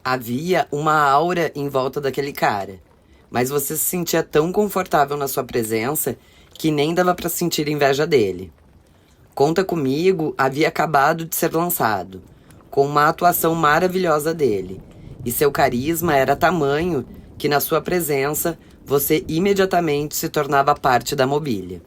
Havia uma aura em volta daquele cara, mas você se sentia tão confortável na sua presença que nem dava para sentir inveja dele. Conta Comigo havia acabado de ser lançado, com uma atuação maravilhosa dele, e seu carisma era tamanho que na sua presença você imediatamente se tornava parte da mobília.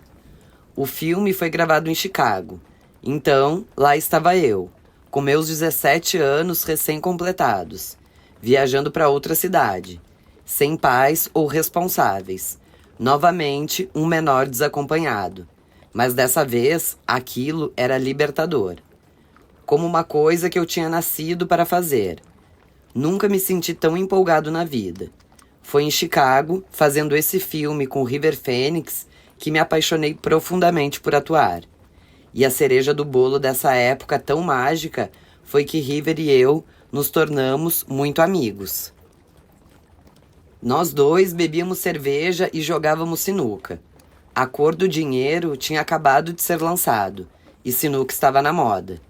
O filme foi gravado em Chicago, então lá estava eu, com meus 17 anos recém-completados, viajando para outra cidade, sem pais ou responsáveis, novamente um menor desacompanhado. Mas dessa vez, aquilo era libertador. Como uma coisa que eu tinha nascido para fazer. Nunca me senti tão empolgado na vida. Foi em Chicago, fazendo esse filme com River Phoenix, que me apaixonei profundamente por atuar. E a cereja do bolo dessa época tão mágica foi que River e eu nos tornamos muito amigos. Nós dois bebíamos cerveja e jogávamos sinuca. A Cor do Dinheiro tinha acabado de ser lançado e sinuca estava na moda.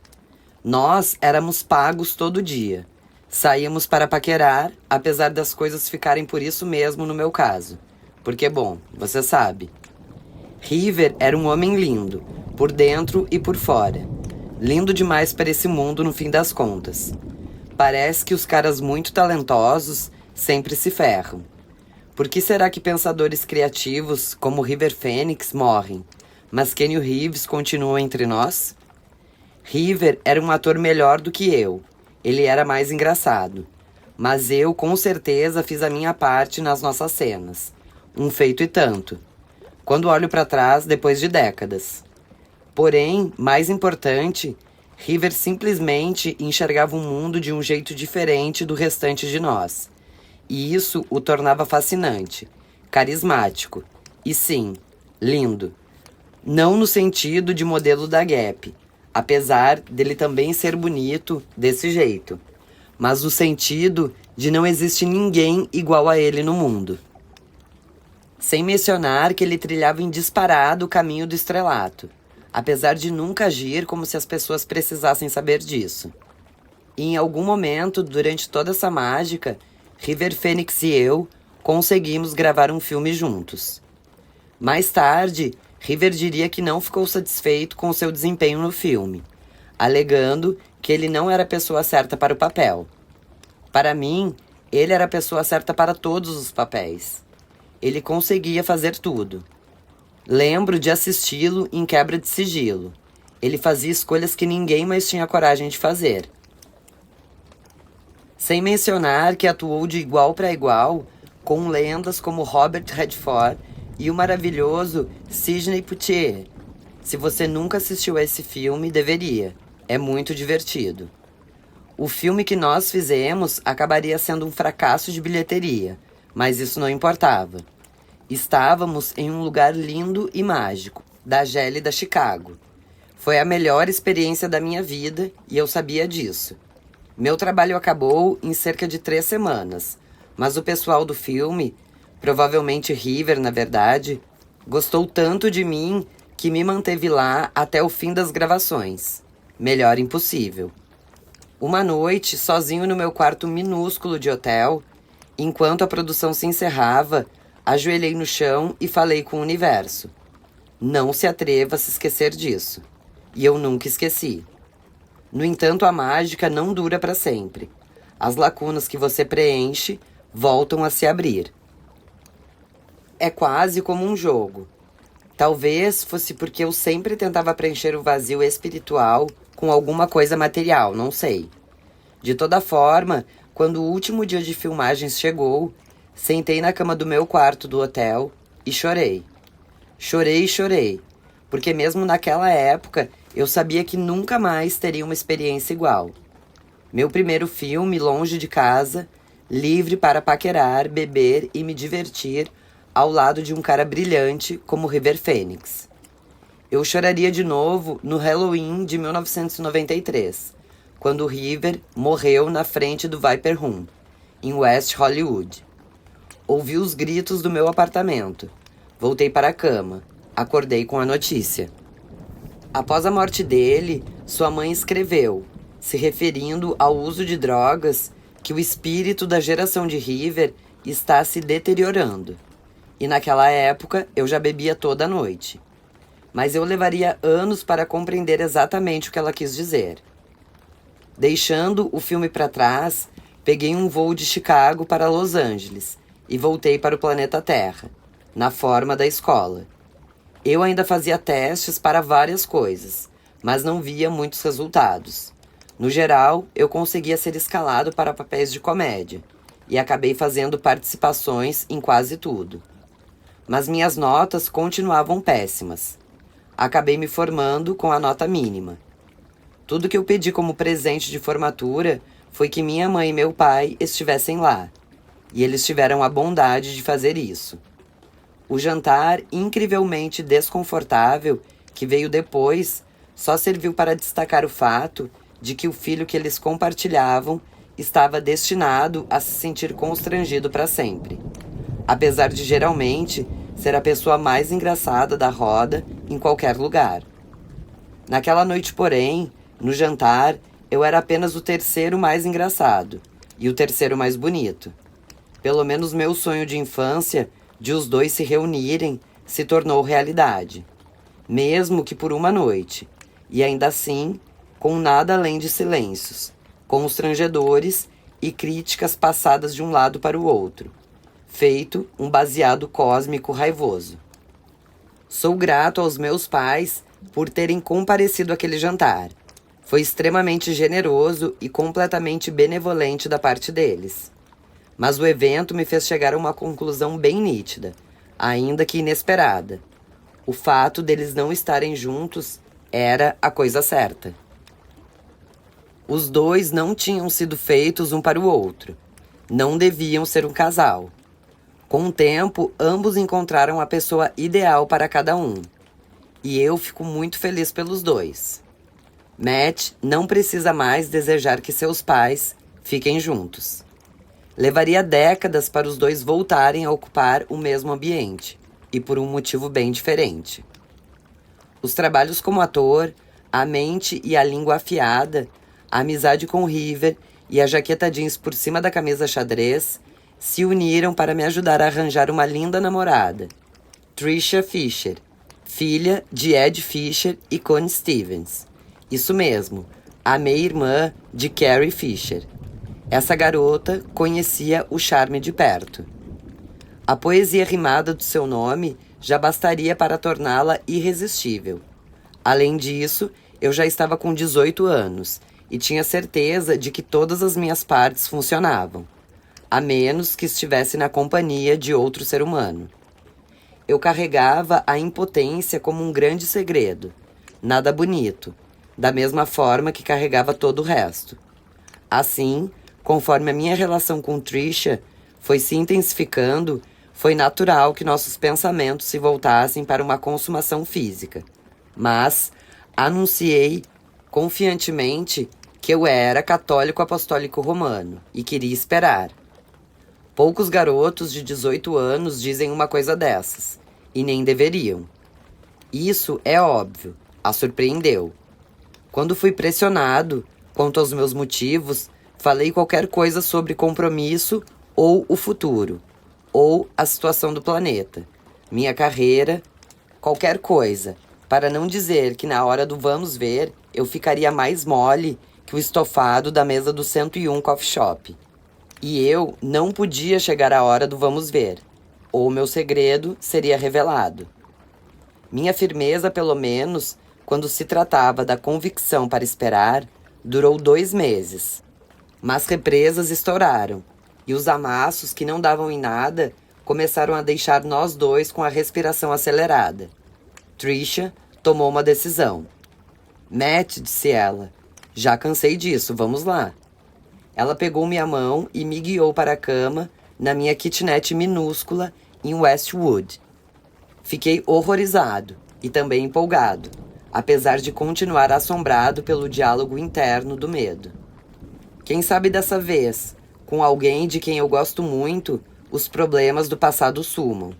Nós éramos pagos todo dia. Saíamos para paquerar, apesar das coisas ficarem por isso mesmo no meu caso. Porque, bom, você sabe. River era um homem lindo, por dentro e por fora. Lindo demais para esse mundo no fim das contas. Parece que os caras muito talentosos sempre se ferram. Por que será que pensadores criativos como River Phoenix morrem, mas Keanu Reeves continua entre nós? River era um ator melhor do que eu. Ele era mais engraçado. Mas eu, com certeza, fiz a minha parte nas nossas cenas. Um feito e tanto. Quando olho para trás, depois de décadas. Porém, mais importante, River simplesmente enxergava o mundo de um jeito diferente do restante de nós. E isso o tornava fascinante, carismático e, sim, lindo. Não no sentido de modelo da Gap, apesar dele também ser bonito desse jeito, mas no sentido de não existe ninguém igual a ele no mundo. Sem mencionar que ele trilhava em disparado o caminho do estrelato, apesar de nunca agir como se as pessoas precisassem saber disso. E em algum momento, durante toda essa mágica, River Phoenix e eu conseguimos gravar um filme juntos. Mais tarde, River diria que não ficou satisfeito com seu desempenho no filme, alegando que ele não era a pessoa certa para o papel. Para mim, ele era a pessoa certa para todos os papéis. Ele conseguia fazer tudo. Lembro de assisti-lo em Quebra de Sigilo. Ele fazia escolhas que ninguém mais tinha coragem de fazer. Sem mencionar que atuou de igual para igual com lendas como Robert Redford e o maravilhoso Sidney Poitier. Se você nunca assistiu a esse filme, deveria. É muito divertido. O filme que nós fizemos acabaria sendo um fracasso de bilheteria, mas isso não importava. Estávamos em um lugar lindo e mágico, da gélida Chicago. Foi a melhor experiência da minha vida e eu sabia disso. Meu trabalho acabou em cerca de 3 semanas, mas o pessoal do filme, provavelmente River, na verdade, gostou tanto de mim que me manteve lá até o fim das gravações. Melhor impossível. Uma noite, sozinho no meu quarto minúsculo de hotel, enquanto a produção se encerrava, ajoelhei no chão e falei com o universo. Não se atreva a se esquecer disso. E eu nunca esqueci. No entanto, a mágica não dura para sempre. As lacunas que você preenche voltam a se abrir. É quase como um jogo. Talvez fosse porque eu sempre tentava preencher o vazio espiritual com alguma coisa material, não sei. De toda forma, quando o último dia de filmagens chegou, sentei na cama do meu quarto do hotel e chorei. Chorei e chorei, porque mesmo naquela época eu sabia que nunca mais teria uma experiência igual. Meu primeiro filme longe de casa, livre para paquerar, beber e me divertir ao lado de um cara brilhante como River Phoenix. Eu choraria de novo no Halloween de 1993, quando o River morreu na frente do Viper Room, em West Hollywood. Ouvi os gritos do meu apartamento. Voltei para a cama. Acordei com a notícia. Após a morte dele, sua mãe escreveu, se referindo ao uso de drogas, que o espírito da geração de River está se deteriorando. E naquela época eu já bebia toda noite. Mas eu levaria anos para compreender exatamente o que ela quis dizer. Deixando o filme para trás, peguei um voo de Chicago para Los Angeles e voltei para o planeta Terra, na forma da escola. Eu ainda fazia testes para várias coisas, mas não via muitos resultados. No geral, eu conseguia ser escalado para papéis de comédia e acabei fazendo participações em quase tudo. Mas minhas notas continuavam péssimas. Acabei me formando com a nota mínima. Tudo que eu pedi como presente de formatura foi que minha mãe e meu pai estivessem lá, e eles tiveram a bondade de fazer isso. O jantar incrivelmente desconfortável que veio depois só serviu para destacar o fato de que o filho que eles compartilhavam estava destinado a se sentir constrangido para sempre, apesar de geralmente ser a pessoa mais engraçada da roda em qualquer lugar. Naquela noite, porém, no jantar, eu era apenas o terceiro mais engraçado e o terceiro mais bonito. Pelo menos meu sonho de infância de os dois se reunirem se tornou realidade, mesmo que por uma noite, e ainda assim, com nada além de silêncios, constrangedores e críticas passadas de um lado para o outro, feito um baseado cósmico raivoso. Sou grato aos meus pais por terem comparecido àquele jantar. Foi extremamente generoso e completamente benevolente da parte deles. Mas o evento me fez chegar a uma conclusão bem nítida, ainda que inesperada. O fato deles não estarem juntos era a coisa certa. Os dois não tinham sido feitos um para o outro. Não deviam ser um casal. Com o tempo, ambos encontraram a pessoa ideal para cada um. E eu fico muito feliz pelos dois. Matt não precisa mais desejar que seus pais fiquem juntos. Levaria décadas para os dois voltarem a ocupar o mesmo ambiente, e por um motivo bem diferente. Os trabalhos como ator, a mente e a língua afiada, a amizade com River e a jaqueta jeans por cima da camisa xadrez se uniram para me ajudar a arranjar uma linda namorada, Trisha Fisher, filha de Ed Fisher e Connie Stevens. Isso mesmo, a meia-irmã de Carrie Fisher. Essa garota conhecia o charme de perto. A poesia rimada do seu nome já bastaria para torná-la irresistível. Além disso, eu já estava com 18 anos e tinha certeza de que todas as minhas partes funcionavam, a menos que estivesse na companhia de outro ser humano. Eu carregava a impotência como um grande segredo, nada bonito, da mesma forma que carregava todo o resto. Assim, conforme a minha relação com Trisha foi se intensificando, foi natural que nossos pensamentos se voltassem para uma consumação física. Mas anunciei confiantemente que eu era católico apostólico romano e queria esperar. Poucos garotos de 18 anos dizem uma coisa dessas, e nem deveriam. Isso é óbvio, a surpreendeu. Quando fui pressionado quanto aos meus motivos, falei qualquer coisa sobre compromisso ou o futuro, ou a situação do planeta, minha carreira, qualquer coisa, para não dizer que na hora do vamos ver eu ficaria mais mole que o estofado da mesa do 101 Coffee Shop. E eu não podia chegar à hora do vamos ver, ou meu segredo seria revelado. Minha firmeza, pelo menos, quando se tratava da convicção para esperar, durou 2 meses. Mas represas estouraram, e os amassos que não davam em nada começaram a deixar nós dois com a respiração acelerada. Trisha tomou uma decisão. Matt, disse ela, já cansei disso, vamos lá. Ela pegou minha mão e me guiou para a cama na minha kitnet minúscula em Westwood. Fiquei horrorizado e também empolgado, apesar de continuar assombrado pelo diálogo interno do medo. Quem sabe dessa vez, com alguém de quem eu gosto muito, os problemas do passado sumam.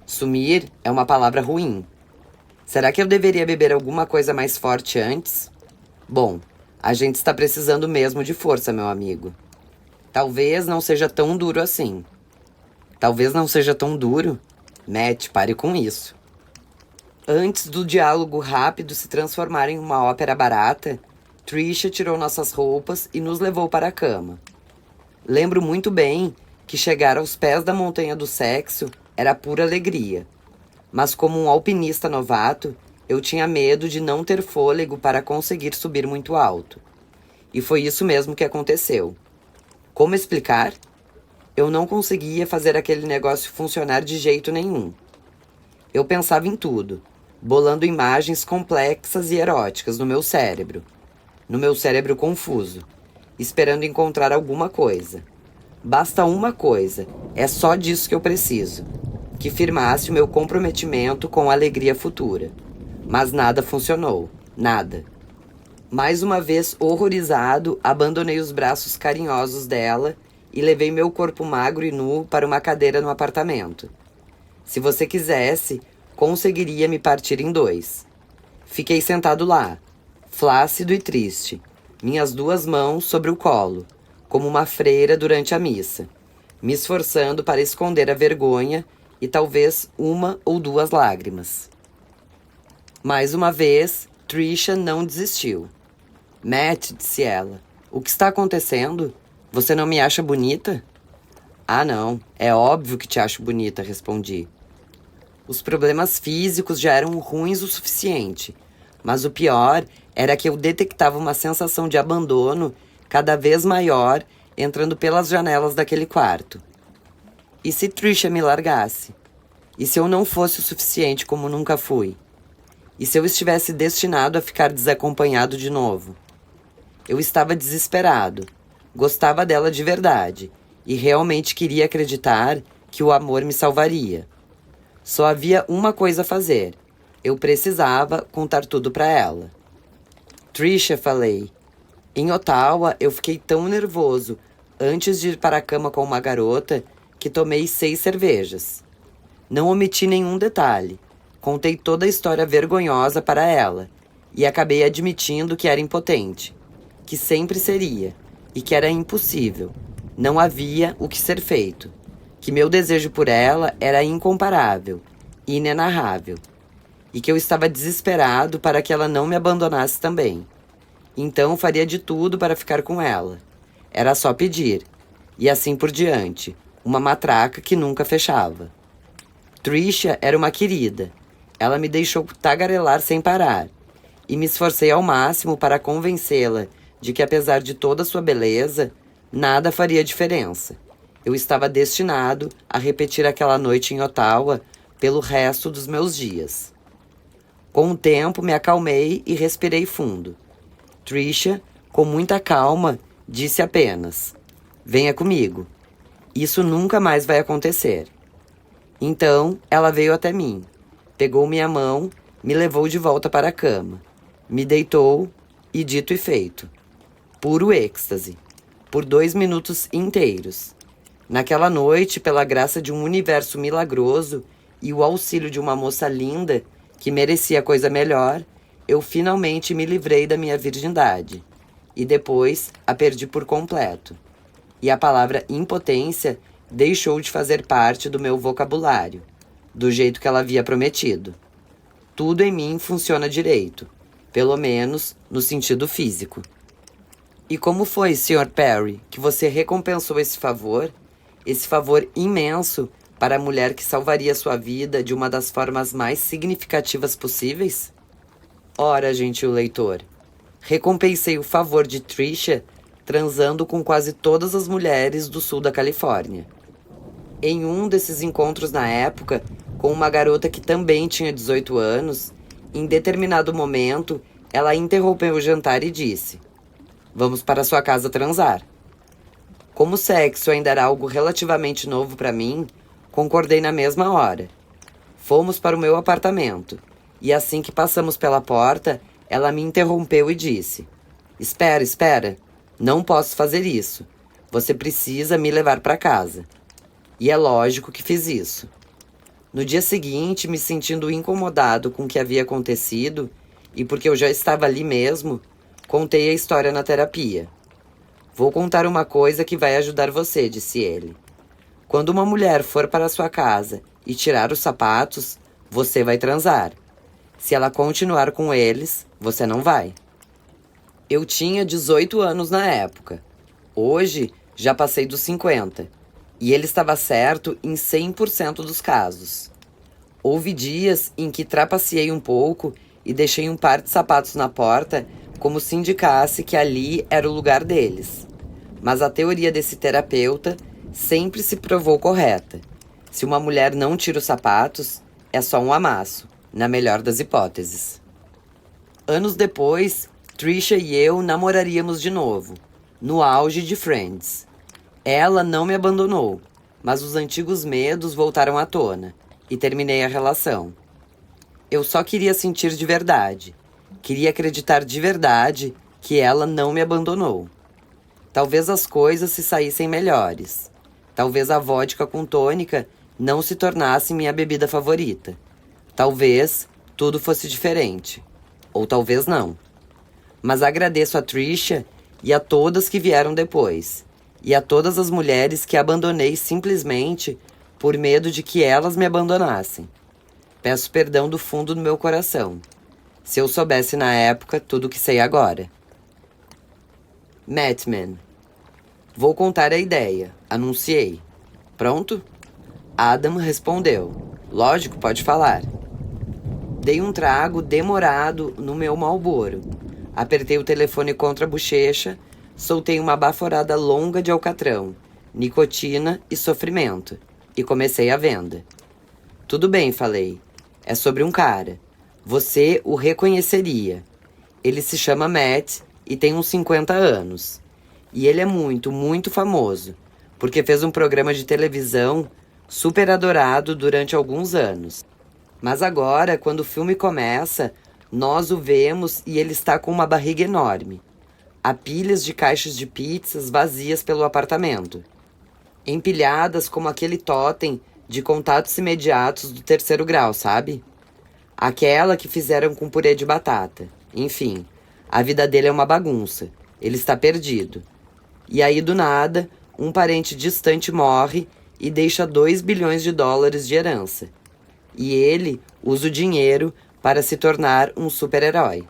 Sumir é uma palavra ruim. Será que eu deveria beber alguma coisa mais forte antes? Bom, a gente está precisando mesmo de força, meu amigo. Talvez não seja tão duro assim. Talvez não seja tão duro? Matt, pare com isso. Antes do diálogo rápido se transformar em uma ópera barata, Trisha tirou nossas roupas e nos levou para a cama. Lembro muito bem que chegar aos pés da montanha do sexo era pura alegria. Mas como um alpinista novato, eu tinha medo de não ter fôlego para conseguir subir muito alto. E foi isso mesmo que aconteceu. Como explicar? Eu não conseguia fazer aquele negócio funcionar de jeito nenhum. Eu pensava em tudo, bolando imagens complexas e eróticas no meu cérebro confuso, esperando encontrar alguma coisa. Basta uma coisa, é só disso que eu preciso, que firmasse o meu comprometimento com a alegria futura. Mas nada funcionou, nada. Mais uma vez horrorizado, abandonei os braços carinhosos dela e levei meu corpo magro e nu para uma cadeira no apartamento. Se você quisesse, conseguiria me partir em dois. Fiquei sentado lá, flácido e triste, minhas duas mãos sobre o colo, como uma freira durante a missa, me esforçando para esconder a vergonha e talvez uma ou duas lágrimas. Mais uma vez, Trisha não desistiu. Matt, disse ela, o que está acontecendo? Você não me acha bonita? Ah, não, é óbvio que te acho bonita, respondi. Os problemas físicos já eram ruins o suficiente, mas o pior era que eu detectava uma sensação de abandono cada vez maior entrando pelas janelas daquele quarto. E se Trisha me largasse? E se eu não fosse o suficiente como nunca fui? E se eu estivesse destinado a ficar desacompanhado de novo? Eu estava desesperado. Gostava dela de verdade e realmente queria acreditar que o amor me salvaria. Só havia uma coisa a fazer. Eu precisava contar tudo para ela. Trisha, falei. Em Ottawa, eu fiquei tão nervoso antes de ir para a cama com uma garota que tomei 6 cervejas. Não omiti nenhum detalhe. Contei toda a história vergonhosa para ela e acabei admitindo que era impotente, que sempre seria e que era impossível. Não havia o que ser feito, que meu desejo por ela era incomparável, inenarrável, e que eu estava desesperado para que ela não me abandonasse também. Então faria de tudo para ficar com ela. Era só pedir, e assim por diante, uma matraca que nunca fechava. Trisha era uma querida. Ela me deixou tagarelar sem parar, e me esforcei ao máximo para convencê-la de que, apesar de toda sua beleza, nada faria diferença. Eu estava destinado a repetir aquela noite em Ottawa pelo resto dos meus dias. Com o tempo, me acalmei e respirei fundo. Trisha, com muita calma, disse apenas: venha comigo. Isso nunca mais vai acontecer. Então, ela veio até mim, pegou minha mão, me levou de volta para a cama, me deitou e dito e feito. Puro êxtase. Por 2 minutos inteiros. Naquela noite, pela graça de um universo milagroso e o auxílio de uma moça linda que merecia coisa melhor, eu finalmente me livrei da minha virgindade. E depois a perdi por completo. E a palavra impotência deixou de fazer parte do meu vocabulário, do jeito que ela havia prometido. Tudo em mim funciona direito, pelo menos no sentido físico. E como foi, Sr. Perry, que você recompensou esse favor imenso para a mulher que salvaria sua vida de uma das formas mais significativas possíveis? Ora, gentil leitor, recompensei o favor de Trisha transando com quase todas as mulheres do sul da Califórnia. Em um desses encontros na época, com uma garota que também tinha 18 anos, em determinado momento, ela interrompeu o jantar e disse: vamos para sua casa transar. Como o sexo ainda era algo relativamente novo para mim, concordei na mesma hora. Fomos para o meu apartamento, e assim que passamos pela porta, ela me interrompeu e disse: espera, espera, não posso fazer isso. Você precisa me levar para casa. E é lógico que fiz isso. No dia seguinte, me sentindo incomodado com o que havia acontecido, e porque eu já estava ali mesmo, contei a história na terapia. Vou contar uma coisa que vai ajudar você, disse ele. Quando uma mulher for para sua casa e tirar os sapatos, você vai transar. Se ela continuar com eles, você não vai. Eu tinha 18 anos na época. Hoje, já passei dos 50. E ele estava certo em 100% dos casos. Houve dias em que trapaceei um pouco e deixei um par de sapatos na porta como se indicasse que ali era o lugar deles. Mas a teoria desse terapeuta sempre se provou correta. Se uma mulher não tira os sapatos, é só um amasso, na melhor das hipóteses. Anos depois, Trisha e eu namoraríamos de novo, no auge de Friends. Ela não me abandonou, mas os antigos medos voltaram à tona e terminei a relação. Eu só queria sentir de verdade. Queria acreditar de verdade que ela não me abandonou. Talvez as coisas se saíssem melhores. Talvez a vodka com tônica não se tornasse minha bebida favorita. Talvez tudo fosse diferente. Ou talvez não. Mas agradeço a Trisha e a todas que vieram depois. E a todas as mulheres que abandonei simplesmente por medo de que elas me abandonassem. Peço perdão do fundo do meu coração. Se eu soubesse na época tudo o que sei agora. Mad Men. Vou contar a ideia, anunciei. Pronto? Adam respondeu. Lógico, pode falar. Dei um trago demorado no meu Marlboro. Apertei o telefone contra a bochecha, soltei uma baforada longa de alcatrão, nicotina e sofrimento, e comecei a venda. Tudo bem, falei. É sobre um cara. Você o reconheceria. Ele se chama Matt e tem uns 50 anos. E ele é muito, muito famoso, porque fez um programa de televisão super adorado durante alguns anos. Mas agora, quando o filme começa, nós o vemos e ele está com uma barriga enorme. Há pilhas de caixas de pizzas vazias pelo apartamento, empilhadas como aquele totem de contatos imediatos do 3º grau, sabe? Aquela que fizeram com purê de batata. Enfim, a vida dele é uma bagunça. Ele está perdido. E aí, do nada, um parente distante morre e deixa 2 bilhões de dólares de herança. E ele usa o dinheiro para se tornar um super-herói.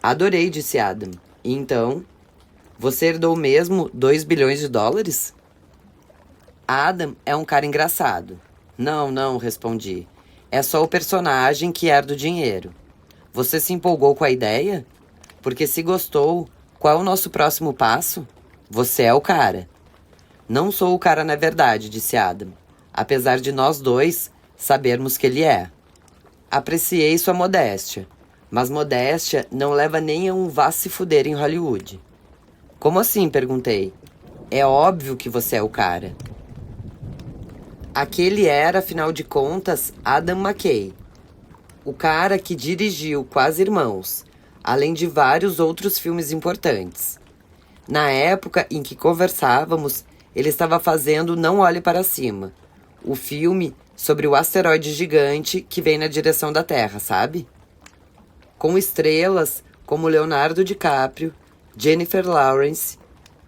Adorei, disse Adam. E então, você herdou mesmo 2 bilhões de dólares? Adam é um cara engraçado. Não, respondi. É só o personagem que herda o dinheiro. Você se empolgou com a ideia? Porque se gostou, qual é o nosso próximo passo? Você é o cara. Não sou o cara na verdade, disse Adam. Apesar de nós dois sabermos que ele é. Apreciei sua modéstia. Mas modéstia não leva nem a um vá se fuder em Hollywood. Como assim? Perguntei. É óbvio que você é o cara. Aquele era, afinal de contas, Adam McKay. O cara que dirigiu Quase Irmãos, além de vários outros filmes importantes. Na época em que conversávamos, ele estava fazendo Não Olhe Para Cima, o filme sobre o asteroide gigante que vem na direção da Terra, sabe? Com estrelas como Leonardo DiCaprio, Jennifer Lawrence,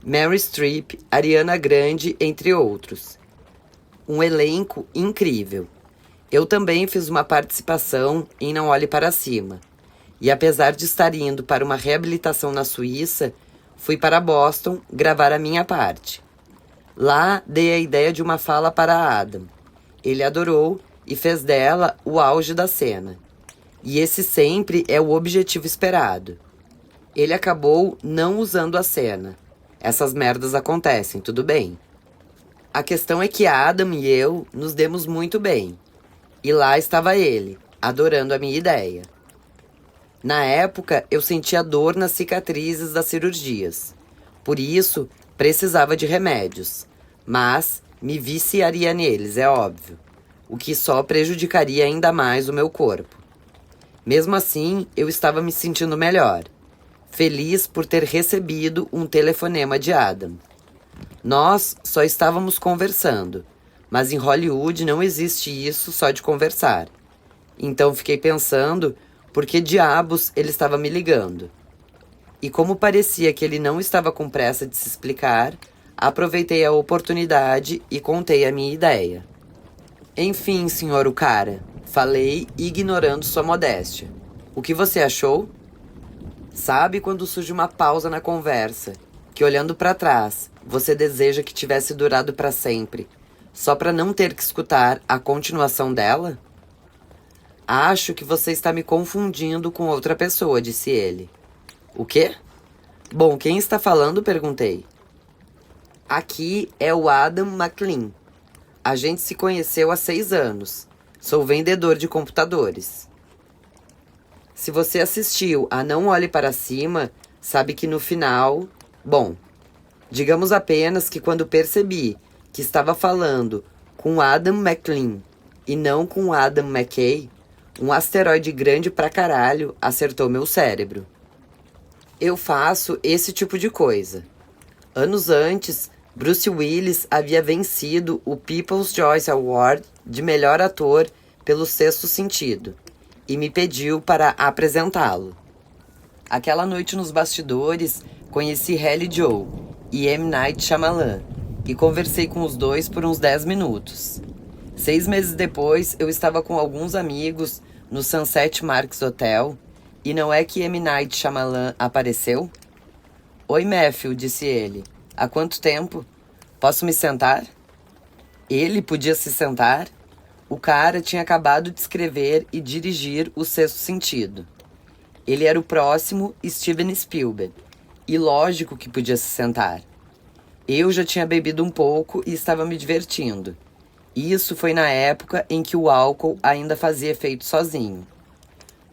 Meryl Streep, Ariana Grande, entre outros. Um elenco incrível. Eu também fiz uma participação em Não Olhe Para Cima. E apesar de estar indo para uma reabilitação na Suíça, fui para Boston gravar a minha parte. Lá dei a ideia de uma fala para Adam. Ele adorou e fez dela o auge da cena. E esse sempre é o objetivo esperado. Ele acabou não usando a cena. Essas merdas acontecem, tudo bem. A questão é que Adam e eu nos demos muito bem. E lá estava ele, adorando a minha ideia. Na época, eu sentia dor nas cicatrizes das cirurgias. Por isso, precisava de remédios. Mas me viciaria neles, é óbvio. O que só prejudicaria ainda mais o meu corpo. Mesmo assim, eu estava me sentindo melhor. Feliz por ter recebido um telefonema de Adam. Nós só estávamos conversando, mas em Hollywood não existe isso só de conversar. Então fiquei pensando por que diabos ele estava me ligando. E como parecia que ele não estava com pressa de se explicar, aproveitei a oportunidade e contei a minha ideia. Enfim, senhor o cara, falei, ignorando sua modéstia. O que você achou? Sabe quando surge uma pausa na conversa, que olhando para trás, você deseja que tivesse durado para sempre, só para não ter que escutar a continuação dela? Acho que você está me confundindo com outra pessoa, disse ele. O quê? Bom, quem está falando? Perguntei. Aqui é o Adam McLean. A gente se conheceu há 6 anos. Sou vendedor de computadores. Se você assistiu a Não Olhe Para Cima, sabe que no final... Bom, digamos apenas que quando percebi que estava falando com Adam McLean e não com Adam McKay, um asteroide grande pra caralho acertou meu cérebro. Eu faço esse tipo de coisa. Anos antes, Bruce Willis havia vencido o People's Choice Award de melhor ator pelo Sexto Sentido e me pediu para apresentá-lo. Aquela noite nos bastidores, conheci Haley Joel e M. Night Shyamalan e conversei com os dois por uns 10 minutos. 6 meses depois, eu estava com alguns amigos no Sunset Marks Hotel e não é que M. Night Shyamalan apareceu? Oi, Matthew, disse ele. Há quanto tempo? Posso me sentar? Ele podia se sentar? O cara tinha acabado de escrever e dirigir O Sexto Sentido. Ele era o próximo Steven Spielberg. E lógico que podia se sentar. Eu já tinha bebido um pouco e estava me divertindo. Isso foi na época em que o álcool ainda fazia efeito sozinho.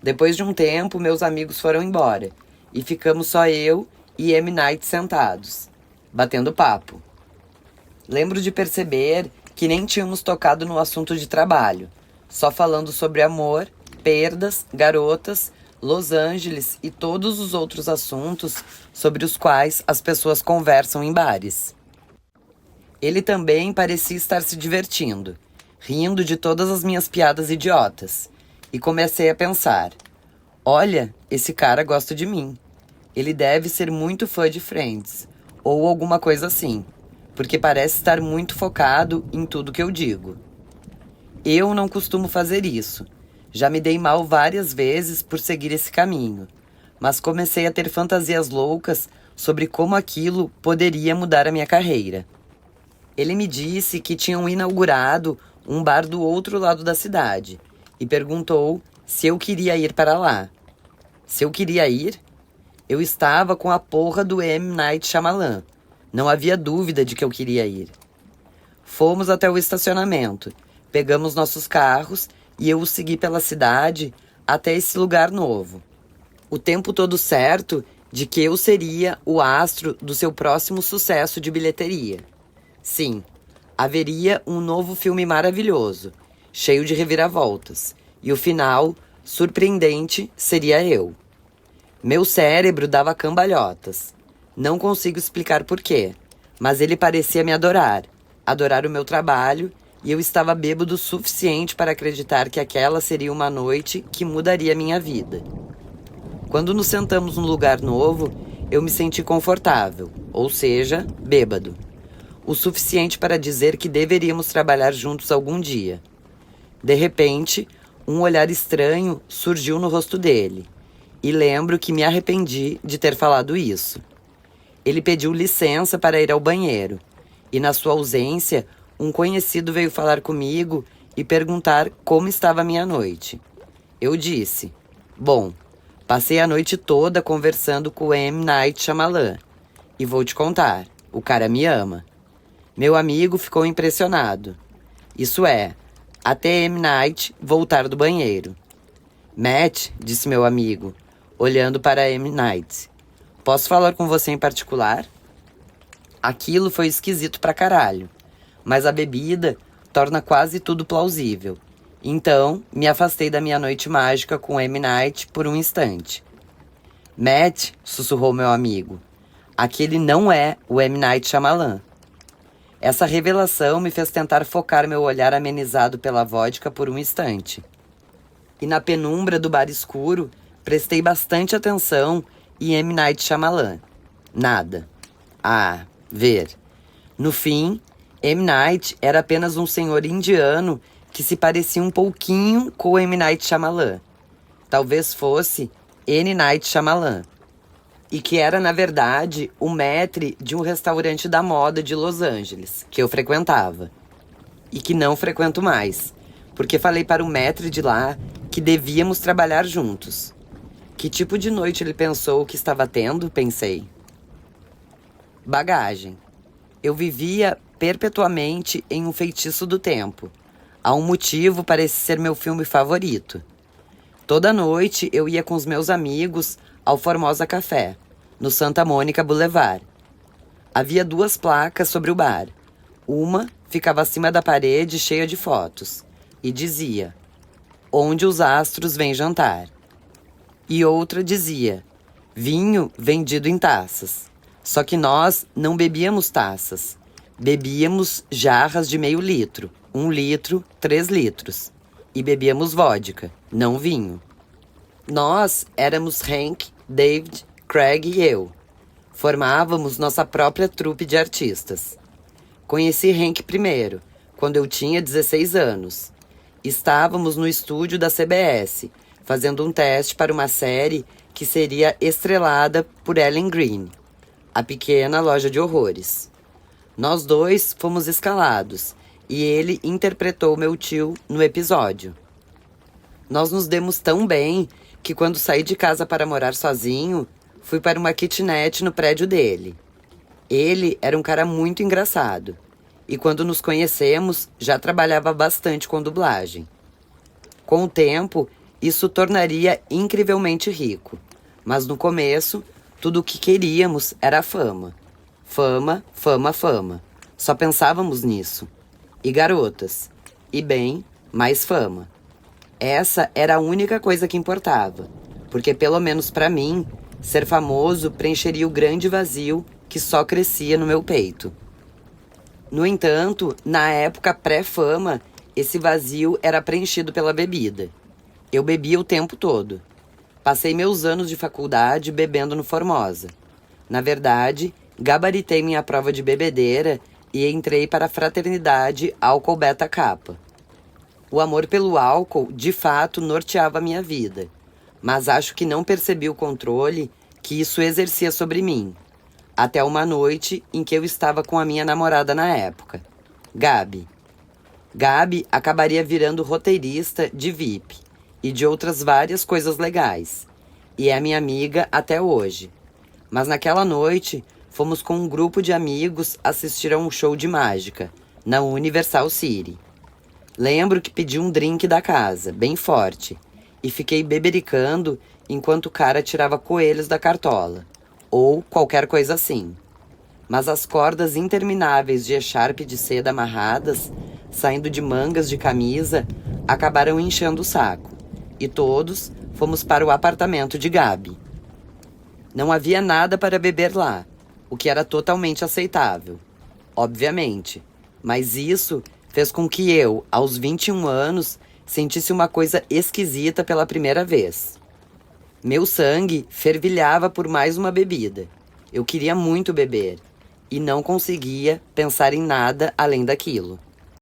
Depois de um tempo, meus amigos foram embora. E ficamos só eu e M. Night sentados, batendo papo. Lembro de perceber que nem tínhamos tocado no assunto de trabalho, só falando sobre amor, perdas, garotas, Los Angeles e todos os outros assuntos sobre os quais as pessoas conversam em bares. Ele também parecia estar se divertindo, rindo de todas as minhas piadas idiotas, e comecei a pensar: olha, esse cara gosta de mim. Ele deve ser muito fã de Friends, ou alguma coisa assim, porque parece estar muito focado em tudo que eu digo. Eu não costumo fazer isso. Já me dei mal várias vezes por seguir esse caminho, mas comecei a ter fantasias loucas sobre como aquilo poderia mudar a minha carreira. Ele me disse que tinham inaugurado um bar do outro lado da cidade e perguntou se eu queria ir para lá. Se eu queria ir? Eu estava com a porra do M. Night Shyamalan. Não havia dúvida de que eu queria ir. Fomos até o estacionamento, pegamos nossos carros e eu o segui pela cidade até esse lugar novo. O tempo todo certo de que eu seria o astro do seu próximo sucesso de bilheteria. Sim, haveria um novo filme maravilhoso, cheio de reviravoltas, e o final, surpreendente, seria eu. Meu cérebro dava cambalhotas. Não consigo explicar porquê, mas ele parecia me adorar o meu trabalho, e eu estava bêbado o suficiente para acreditar que aquela seria uma noite que mudaria minha vida. Quando nos sentamos num lugar novo, eu me senti confortável, ou seja, bêbado. O suficiente para dizer que deveríamos trabalhar juntos algum dia. De repente, um olhar estranho surgiu no rosto dele, e lembro que me arrependi de ter falado isso. Ele pediu licença para ir ao banheiro, e na sua ausência, um conhecido veio falar comigo e perguntar como estava a minha noite. Eu disse: bom, passei a noite toda conversando com o M. Night Shyamalan, e vou te contar, o cara me ama. Meu amigo ficou impressionado. Isso é, até M. Night voltar do banheiro. Matt, disse meu amigo, olhando para M. Night, posso falar com você em particular? Aquilo foi esquisito pra caralho, mas a bebida torna quase tudo plausível. Então, me afastei da minha noite mágica com M. Night por um instante. Matt, sussurrou meu amigo, aquele não é o M. Night Shyamalan. Essa revelação me fez tentar focar meu olhar amenizado pela vodka por um instante. E na penumbra do bar escuro, prestei bastante atenção e M. Night Shyamalan. Nada. Ah, ver. No fim, M. Night era apenas um senhor indiano que se parecia um pouquinho com M. Night Shyamalan. Talvez fosse N. Night Shyamalan. E que era, na verdade, o maître de um restaurante da moda de Los Angeles, que eu frequentava. E que não frequento mais, porque falei para o maître de lá que devíamos trabalhar juntos. Que tipo de noite ele pensou que estava tendo, pensei. Bagagem. Eu vivia perpetuamente em um feitiço do tempo. Há um motivo para esse ser meu filme favorito. Toda noite eu ia com os meus amigos ao Formosa Café, no Santa Mônica Boulevard. Havia 2 placas sobre o bar. Uma ficava acima da parede cheia de fotos e dizia: "Onde os astros vêm jantar". E outra dizia: "Vinho vendido em taças". Só que nós não bebíamos taças. Bebíamos jarras de meio litro, 1 litro, 3 litros. E bebíamos vodka, não vinho. Nós éramos Hank, David, Craig e eu. Formávamos nossa própria trupe de artistas. Conheci Hank primeiro, quando eu tinha 16 anos. Estávamos no estúdio da CBS, fazendo um teste para uma série que seria estrelada por Ellen Greene, A Pequena Loja de Horrores. Nós 2 fomos escalados e ele interpretou meu tio no episódio. Nós nos demos tão bem que quando saí de casa para morar sozinho, fui para uma kitnet no prédio dele. Ele era um cara muito engraçado e quando nos conhecemos já trabalhava bastante com dublagem. Com o tempo, isso o tornaria incrivelmente rico, mas no começo, tudo o que queríamos era fama. Fama, fama, fama. Só pensávamos nisso. E garotas. E bem, mais fama. Essa era a única coisa que importava, porque pelo menos para mim, ser famoso preencheria o grande vazio que só crescia no meu peito. No entanto, na época pré-fama, esse vazio era preenchido pela bebida. Eu bebia o tempo todo. Passei meus anos de faculdade bebendo no Formosa. Na verdade, gabaritei minha prova de bebedeira e entrei para a fraternidade Álcool Beta Kappa. O amor pelo álcool, de fato, norteava minha vida, mas acho que não percebi o controle que isso exercia sobre mim, até uma noite em que eu estava com a minha namorada na época, Gabi. Gabi acabaria virando roteirista de VIP e de outras várias coisas legais, e é minha amiga até hoje. Mas naquela noite, fomos com um grupo de amigos assistir a um show de mágica, na Universal City. Lembro que pedi um drink da casa, bem forte, e fiquei bebericando enquanto o cara tirava coelhos da cartola, ou qualquer coisa assim. Mas as cordas intermináveis de echarpe de seda amarradas, saindo de mangas de camisa, acabaram enchendo o saco, e todos fomos para o apartamento de Gabi. Não havia nada para beber lá, o que era totalmente aceitável, obviamente, mas isso fez com que eu, aos 21 anos, sentisse uma coisa esquisita pela primeira vez. Meu sangue fervilhava por mais uma bebida. Eu queria muito beber e não conseguia pensar em nada além daquilo.